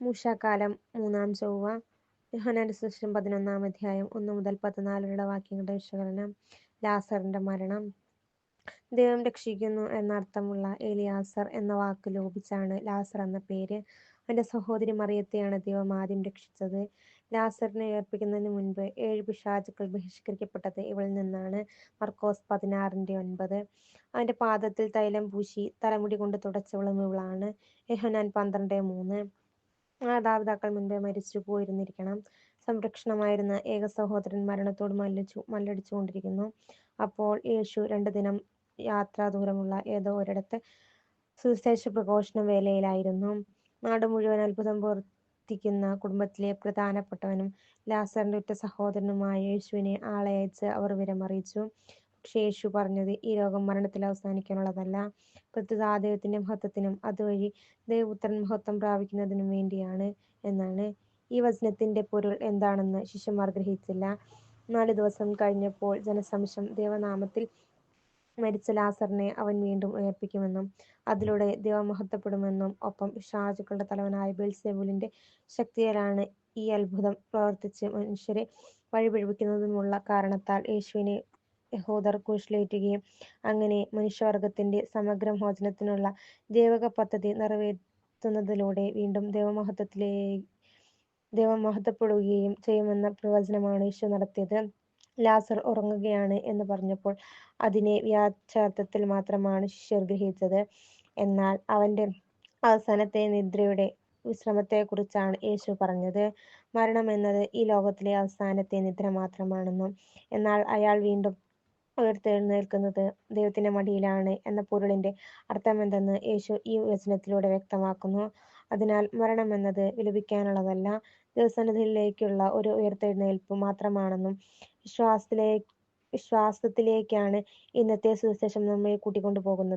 മൂശാകാലം മൂന്നാം ചൊവ്വ. യോഹന്നാന്റെ സുവിശേഷം 11-ാം അധ്യായം 1 മുതൽ 14 വരെയുള്ള വാക്യങ്ങളുടെ വിശകലനം. ലാസറിന്റെ മരണം. ദൈവം രക്ഷിക്കുന്നു എന്നർത്ഥമുള്ള എലിയാസർ എന്ന വാക്ക് ലോപിച്ചാണ് ലാസർ എന്ന പേര്. അവന്റെ സഹോദരി മറിയത്തെയാണ് ദൈവം ആദ്യം രക്ഷിച്ചത്. ലാസറിനെ ഉയർപ്പിക്കുന്നതിന് മുൻപ് 7 പിശാചുക്കൾ ബഹിഷ്കരിക്കപ്പെട്ടത് ഇവളിൽ നിന്നാണ്. മർക്കോസ് 16:9. അവന്റെ പാദത്തിൽ തൈലം പൂശി തലമുടി കൊണ്ട് തുടച്ചവളും ഇവളാണ്. യോഹന്നാൻ 12:3. മാതാപിതാക്കൾ മുൻപേ മരിച്ചു പോയിരുന്നിരിക്കണം. സംരക്ഷണമായിരുന്ന ഏക സഹോദരൻ മരണത്തോട് മല്ലടിച്ചുകൊണ്ടിരിക്കുന്നു. അപ്പോൾ യേശു 2 ദിനം യാത്രാ ദൂരമുള്ള ഏതോ ഒരിടത്ത് സുവിശേഷ പ്രഘോഷണ വേലയിലായിരുന്നു. നാട് മുഴുവൻ അത്ഭുതം പ്രവർത്തിക്കുന്ന കുടുംബത്തിലെ പ്രധാനപ്പെട്ടവനും ലാസറിന്റെ ഉറ്റ സഹോദരനുമായ യേശുവിനെ ആളയച്ച് അവർ വിവരമറിയിച്ചു. പക്ഷേ യേശു പറഞ്ഞത് ഈ ലോകം മരണത്തിൽ അവസാനിക്കാനുള്ളതല്ല, പ്രത്യുത ദൈവത്തിന്റെ മഹത്വത്തിനും അതുവഴി ദൈവപുത്രൻ മഹത്വം പ്രാപിക്കുന്നതിനും വേണ്ടിയാണ് എന്നാണ്. ഈ വചനത്തിന്റെ പൊരുൾ എന്താണെന്ന് ശിഷ്യന്മാർ ഗ്രഹിച്ചില്ല. 4 ദിവസം കഴിഞ്ഞപ്പോൾ ജനസമക്ഷം ദൈവനാമത്തിൽ മരിച്ച ലാസറിനെ അവൻ വീണ്ടും ഉയർപ്പിക്കുമെന്നും അതിലൂടെ ദൈവം മഹത്വപ്പെടുമെന്നും ഒപ്പം പിശാചുക്കളുടെ തലവനായ ബെൽസെബൂലിന്റെ ശക്തിയാലാണ് ഈ അത്ഭുതം പ്രവർത്തിച്ച് മനുഷ്യരെ വഴിപിഴപ്പിക്കുന്നതുമുള്ള കാരണത്താൽ യേശുവിനെ യഹൂദർ ക്രൂശിലേറ്റുകയും അങ്ങനെ മനുഷ്യവർഗത്തിന്റെ സമഗ്ര മോചനത്തിനുള്ള ദൈവിക പദ്ധതി നിറവേറ്റുന്നതിലൂടെ വീണ്ടും ദൈവം മഹത്വപ്പെടുകയും ചെയ്യുമെന്ന പ്രവചനമാണ് യേശു നടത്തിയത്. ലാസർ ഉറങ്ങുകയാണ് എന്ന് പറഞ്ഞപ്പോൾ അതിനെ വാച്യാർത്ഥത്തിൽ മാത്രമാണ് ശിഷ്യർ ഗ്രഹിച്ചത്. എന്നാൽ അവന്റെ അവസാനത്തെ നിദ്രയുടെ വിശ്രമത്തെക്കുറിച്ചാണ് യേശു പറഞ്ഞത്. മരണം എന്നത് ഈ ലോകത്തിലെ അവസാനത്തെ നിദ്ര മാത്രമാണെന്നും എന്നാൽ അയാൾ വീണ്ടും ഉയർത്തെഴുന്നേൽക്കുന്നത് ദൈവത്തിന്റെ മടിയിലാണ് എന്ന പൊരുളിന്റെ അർത്ഥമെന്തെന്ന് യേശു ഈ വചനത്തിലൂടെ വ്യക്തമാക്കുന്നു. അതിനാൽ മരണം എന്നത് വിലപിക്കാനുള്ളതല്ല, ദൈവസന്നിധിയിലേക്കുള്ള ഒരു ഉയർത്തെഴുന്നേൽപ്പ് മാത്രമാണെന്നും വിശ്വാസത്തിലേക്കാണ് ഇന്നത്തെ സുവിശേഷം നമ്മെ കൂട്ടിക്കൊണ്ടുപോകുന്നത്.